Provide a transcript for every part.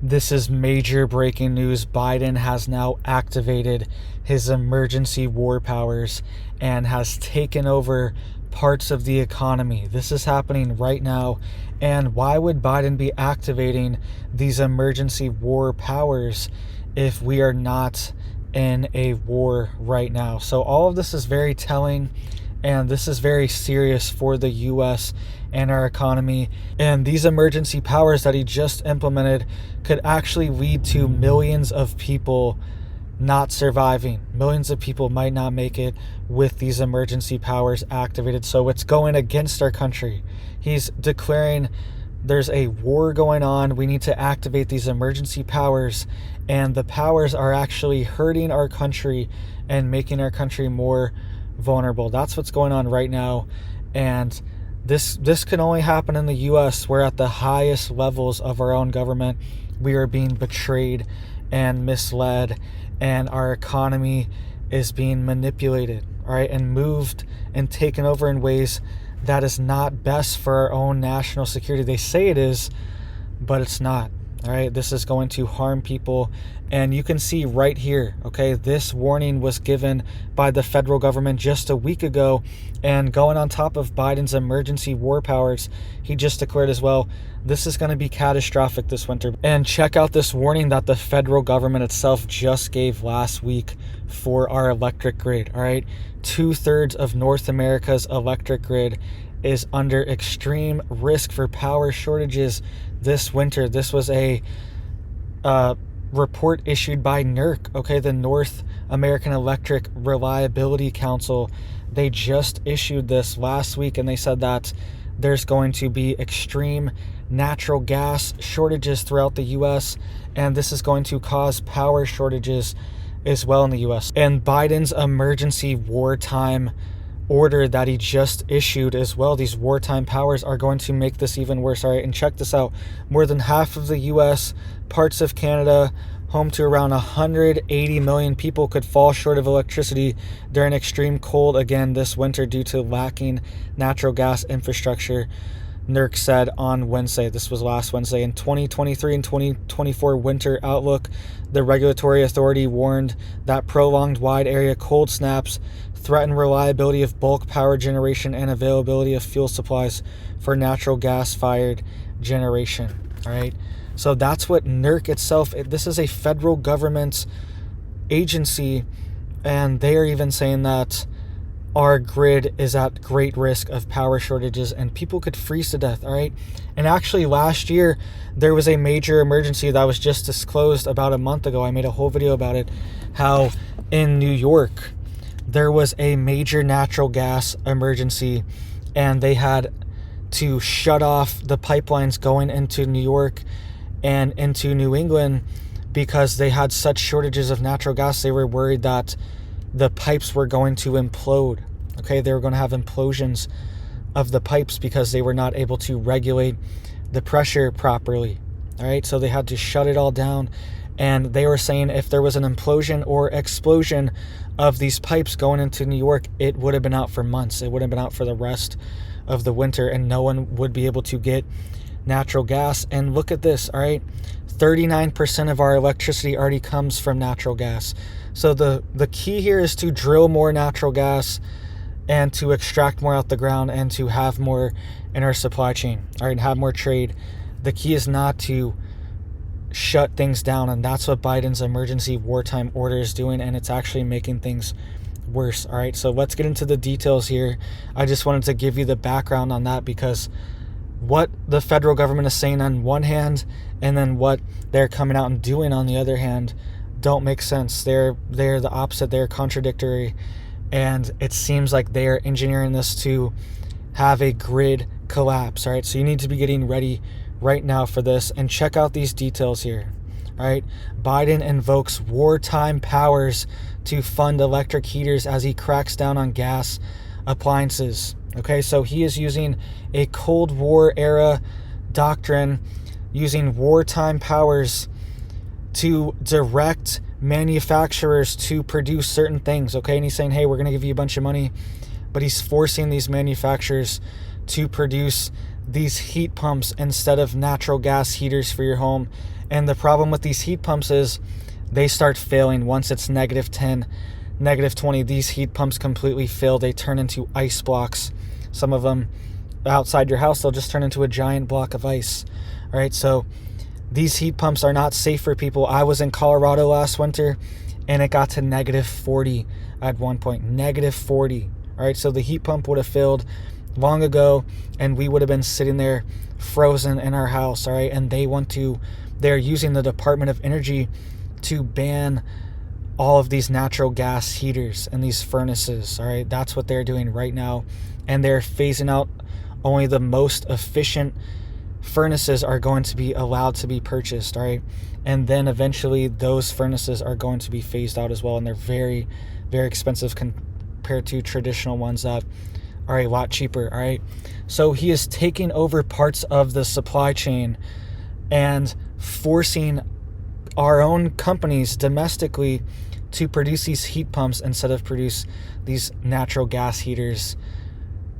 This is major breaking news. Biden has now activated his emergency war powers and has taken over parts of the economy. This is happening right now. And why would Biden be activating these emergency war powers if we are not in a war right now? So all of this is very telling, and this is very serious for the U.S. and our economy. And these emergency powers that he just implemented could actually lead to millions of people not surviving. Millions of people might not make it with these emergency powers activated. So it's going against our country. He's declaring there's a war going on. We need to activate these emergency powers. And the powers are actually hurting our country and making our country more vulnerable. That's what's going on right now. And this can only happen in the U.S. We're at the highest levels of our own government. We are being betrayed and misled, and our economy is being manipulated, all right, and moved and taken over in ways that is not best for our own national security. They say it is, but it's not. All right, this is going to harm people. And you can see right here, okay, this warning was given by the federal government just a week ago. And going on top of Biden's emergency war powers, he just declared as well, this is going to be catastrophic this winter. And check out this warning that the federal government itself just gave last week for our electric grid. All right, 2/3 of North America's electric grid is under extreme risk for power shortages this winter. This was a report issued by NERC, okay, the North American Electric Reliability Council. They just issued this last week, and they said that there's going to be extreme natural gas shortages throughout the U.S., and this is going to cause power shortages as well in the U.S. And Biden's emergency wartime order that he just issued as well, these wartime powers are going to make this even worse. All right, and check this out. More than half of the U.S., parts of Canada, home to around 180 million people, could fall short of electricity during extreme cold again this winter due to lacking natural gas infrastructure, NERC said on Wednesday. This was last Wednesday. In 2023 and 2024 winter outlook, the regulatory authority warned that prolonged wide area cold snaps threaten reliability of bulk power generation and availability of fuel supplies for natural gas fired generation. All right, so that's what NERC itself, this is a federal government agency, and they are even saying that our grid is at great risk of power shortages and people could freeze to death. All right, and actually last year there was a major emergency that was just disclosed about a month ago. I made a whole video about it, how in New York there was a major natural gas emergency, and they had to shut off the pipelines going into New York and into New England because they had such shortages of natural gas. They were worried that the pipes were going to implode. Okay, they were going to have implosions of the pipes because they were not able to regulate the pressure properly. All right, so they had to shut it all down. And they were saying if there was an implosion or explosion of these pipes going into New York, it would have been out for months. It would have been out for the rest of the winter, and no one would be able to get natural gas. And look at this, all right? 39% of our electricity already comes from natural gas. So the key here is to drill more natural gas and to extract more out the ground and to have more in our supply chain, all right, and have more trade. The key is not to shut things down, and that's what Biden's emergency wartime order is doing, and it's actually making things worse. All right, so let's get into the details here. I just wanted to give you the background on that because what the federal government is saying on one hand and then what they're coming out and doing on the other hand don't make sense. They're the opposite. They're contradictory, and it seems like they are engineering this to have a grid collapse. All right, so you need to be getting ready right now for this, and check out these details here. All right, Biden invokes wartime powers to fund electric heaters as he cracks down on gas appliances. Okay, so he is using a Cold War era doctrine, using wartime powers to direct manufacturers to produce certain things. Okay, and he's saying, hey, we're going to give you a bunch of money, but he's forcing these manufacturers to produce these heat pumps instead of natural gas heaters for your home. And the problem with these heat pumps is they start failing once it's -10, -20. These heat pumps completely fail. They turn into ice blocks. Some of them outside your house, they'll just turn into a giant block of ice. All right, so these heat pumps are not safe for people. I was in Colorado last winter and it got to -40 at one point. -40. All right, so the heat pump would have failed long ago and we would have been sitting there frozen in our house. All right, and they're using the Department of Energy to ban all of these natural gas heaters and these furnaces. All right, that's what they're doing right now. And they're phasing out only the most efficient furnaces are going to be allowed to be purchased. All right, and then eventually those furnaces are going to be phased out as well, and they're very, very expensive compared to traditional ones that are a lot cheaper. All right, so he is taking over parts of the supply chain and forcing our own companies domestically to produce these heat pumps instead of produce these natural gas heaters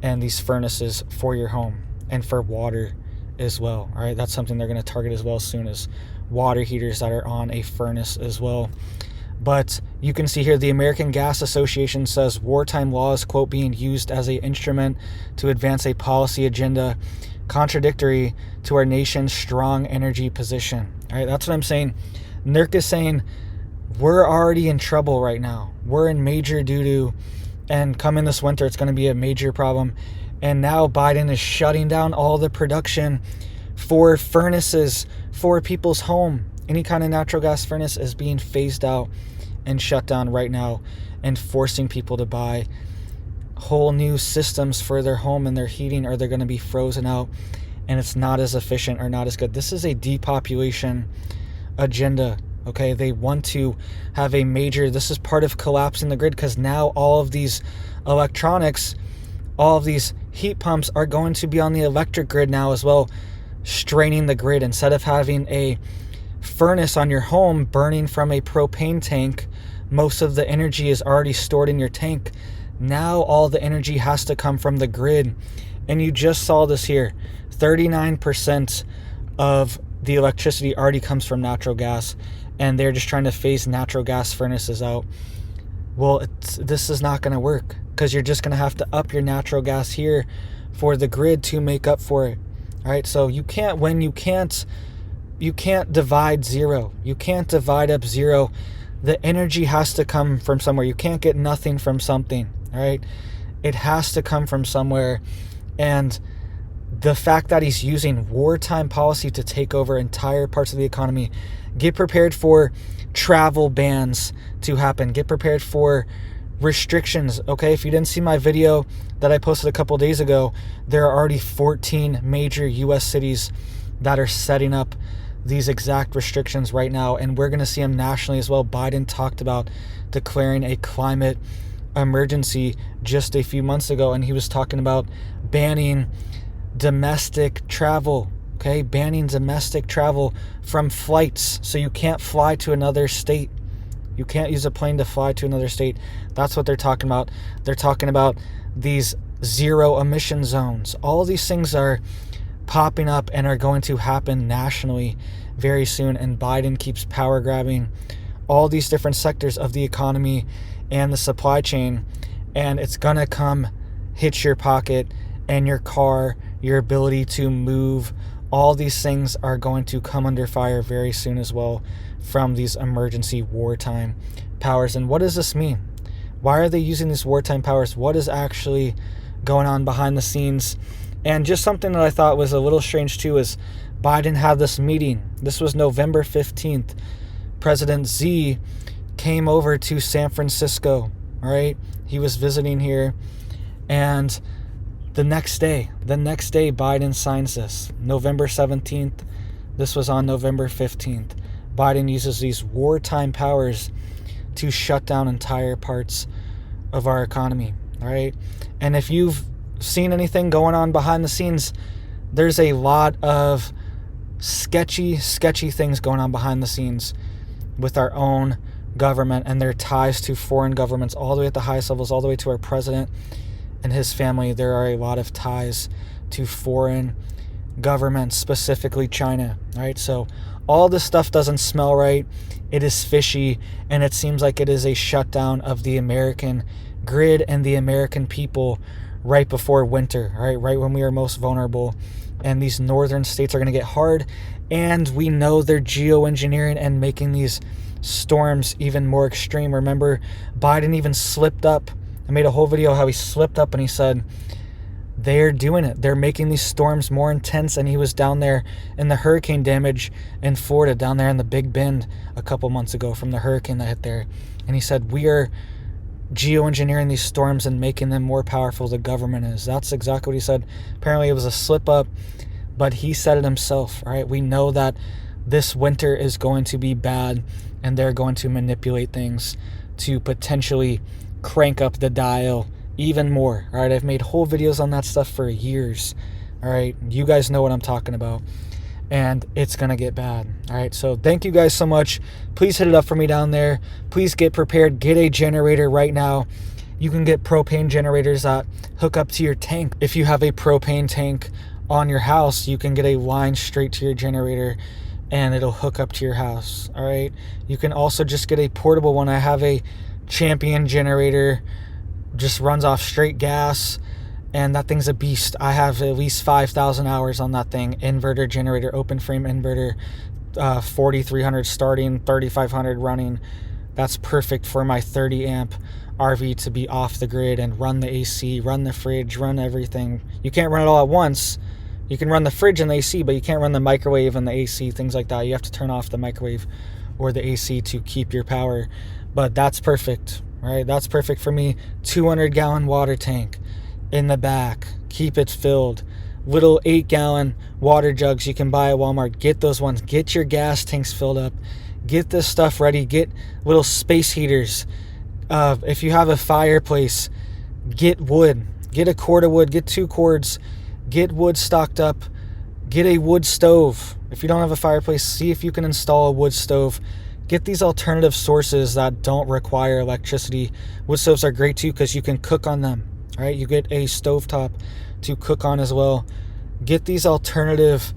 and these furnaces for your home and for water as well. All right, that's something they're going to target as well soon, as water heaters that are on a furnace as well. But you can see here the American Gas Association says wartime law is, quote, being used as an instrument to advance a policy agenda contradictory to our nation's strong energy position. All right, that's what I'm saying. NERC is saying we're already in trouble right now. We're in major doo-doo, and coming this winter, it's going to be a major problem. And now Biden is shutting down all the production for furnaces for people's home. Any kind of natural gas furnace is being phased out and shut down right now, and forcing people to buy whole new systems for their home and their heating, or they're going to be frozen out and it's not as efficient or not as good. This is a depopulation agenda. Okay, they want to have this is part of collapsing the grid, because now all of these electronics, all of these heat pumps are going to be on the electric grid now as well, straining the grid. Instead of having a furnace on your home burning from a propane tank, most of the energy is already stored in your tank. Now all the energy has to come from the grid. And you just saw this here. 39% of the electricity already comes from natural gas, and they're just trying to phase natural gas furnaces out. Well, this is not going to work, because you're just going to have to up your natural gas here for the grid to make up for it. All right, so you can't divide zero. You can't divide up zero. The energy has to come from somewhere. You can't get nothing from something. All right, it has to come from somewhere. And the fact that he's using wartime policy to take over entire parts of the economy, get prepared for travel bans to happen. Get prepared for restrictions. Okay, if you didn't see my video that I posted a couple days ago, there are already 14 major U.S. cities that are setting up these exact restrictions right now, and we're going to see them nationally as well. Biden talked about declaring a climate emergency just a few months ago, and he was talking about banning domestic travel. Okay, banning domestic travel from flights. So you can't fly to another state. You can't use a plane to fly to another state. That's what they're talking about. They're talking about these zero emission zones. All of these things are popping up and are going to happen nationally very soon. And Biden keeps power grabbing all these different sectors of the economy and the supply chain. And it's going to come hit your pocket and your car, your ability to move. All these things are going to come under fire very soon as well from these emergency wartime powers. And what does this mean? Why are they using these wartime powers? What is actually going on behind the scenes? And just something that I thought was a little strange too is Biden had this meeting. This was November 15th. President Xi came over to San Francisco. All right, he was visiting here, and the next day, Biden signs this. November 17th. This was on November 15th. Biden uses these wartime powers to shut down entire parts of our economy. All right. And if you've seen anything going on behind the scenes, there's a lot of sketchy things going on behind the scenes with our own government and their ties to foreign governments, all the way at the highest levels, all the way to our president and his family. There are a lot of ties to foreign governments, specifically China. All right, so All this stuff doesn't smell right. It is fishy, and it seems like it is a shutdown of the American grid and the American people right before winter, right when we are most vulnerable. And these northern states are going to get hard, and we know they're geoengineering and making these storms even more extreme. Remember, Biden even slipped up. I made a whole video how he slipped up and he said they're doing it. They're making these storms more intense. And he was down there in the hurricane damage in Florida, down there in the Big Bend a couple months ago from the hurricane that hit there. And he said, we are geoengineering these storms and making them more powerful. The government is. That's exactly what he said. Apparently it was a slip up, but he said it himself. All right. We know that this winter is going to be bad, and they're going to manipulate things to potentially crank up the dial even more. All right. I've made whole videos on that stuff for years. All right. You guys know what I'm talking about, and it's going to get bad. All right. So thank you guys so much. Please hit it up for me down there. Please get prepared. Get a generator right now. You can get propane generators that hook up to your tank. If you have a propane tank on your house, you can get a line straight to your generator and it'll hook up to your house. All right. You can also just get a portable one. I have a Champion generator, just runs off straight gas, and that thing's a beast. I have at least 5,000 hours on that thing. Inverter generator, open frame inverter, 4,300 starting, 3,500 running. That's perfect for my 30 amp RV to be off the grid and run the AC, run the fridge, run everything. You can't run it all at once. You can run the fridge and the AC, but you can't run the microwave and the AC, things like that. You have to turn off the microwave or the AC to keep your power. But that's perfect, right? That's perfect for me. 200-gallon water tank in the back. Keep it filled. Little 8-gallon water jugs you can buy at Walmart. Get those ones. Get your gas tanks filled up. Get this stuff ready. Get little space heaters. If you have a fireplace, get wood. Get a cord of wood. Get 2 cords. Get wood stocked up. Get a wood stove. If you don't have a fireplace, see if you can install a wood stove. Get these alternative sources that don't require electricity. Wood stoves are great too because you can cook on them. All right, you get a stovetop to cook on as well. Get these alternative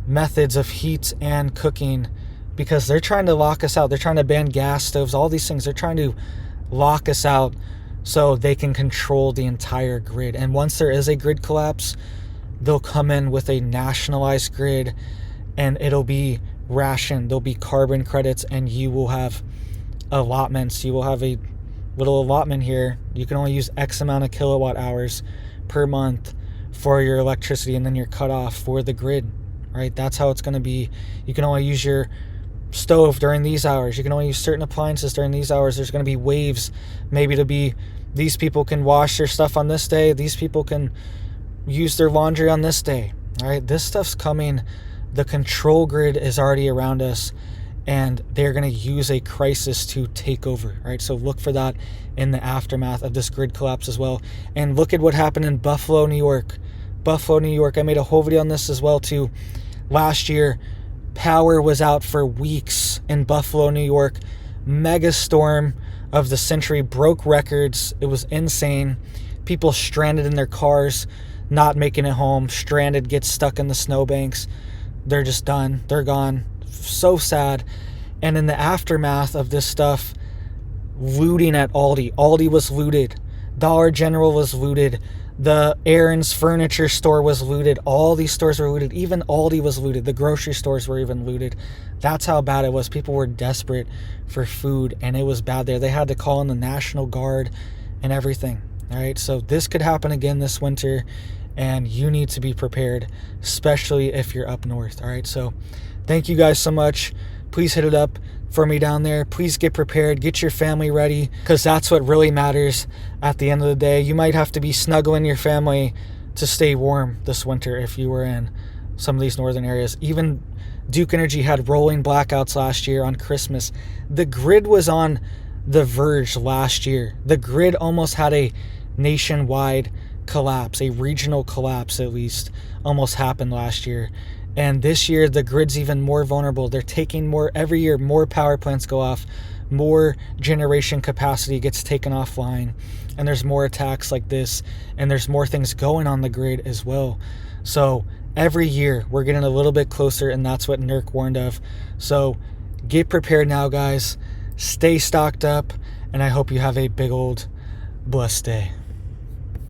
methods of heat and cooking because they're trying to lock us out. They're trying to ban gas stoves, all these things. They're trying to lock us out so they can control the entire grid. And once there is a grid collapse, they'll come in with a nationalized grid and it'll be rationed. There'll be carbon credits and you will have allotments. You will have a little allotment here. You can only use X amount of kilowatt hours per month for your electricity, and then you're cut off for the grid, right? That's how it's going to be. You can only use your stove during these hours. You can only use certain appliances during these hours. There's going to be waves. Maybe to be, these people can wash their stuff on this day. These people can use their laundry on this day, all right? This stuff's coming. The control grid is already around us, and they're going to use a crisis to take over, right? So look for that in the aftermath of this grid collapse as well. And look at what happened in Buffalo, New York. Buffalo, New York. I made a whole video on this as well too. Last year, power was out for weeks in Buffalo, New York. Mega storm of the century, broke records. It was insane. People stranded in their cars, not making it home, stranded, get stuck in the snowbanks. They're just done. They're gone. So sad. And in the aftermath of this stuff, looting at Aldi was looted. Dollar General was looted. The Aaron's furniture store was looted. All these stores were looted. Even Aldi was looted. The grocery stores were even looted. That's how bad it was. People were desperate for food, and it was bad there. They had to call in the National Guard and everything. All right, so this could happen again this winter, and you need to be prepared, especially if you're up north. All right, so thank you guys so much. Please hit it up for me down there. Please get prepared, get your family ready, because that's what really matters at the end of the day. You might have to be snuggling your family to stay warm this winter if you were in some of these northern areas. Even Duke Energy had rolling blackouts last year on Christmas. The grid was on the verge last year. The grid almost had a nationwide collapse, a regional collapse at least, almost happened last year. And this year, the grid's even more vulnerable. They're taking more, every year, more power plants go off, more generation capacity gets taken offline, and there's more attacks like this, and there's more things going on the grid as well. So every year we're getting a little bit closer, and that's what NERC warned of. So get prepared now, guys. Stay stocked up, and I hope you have a big old blessed day.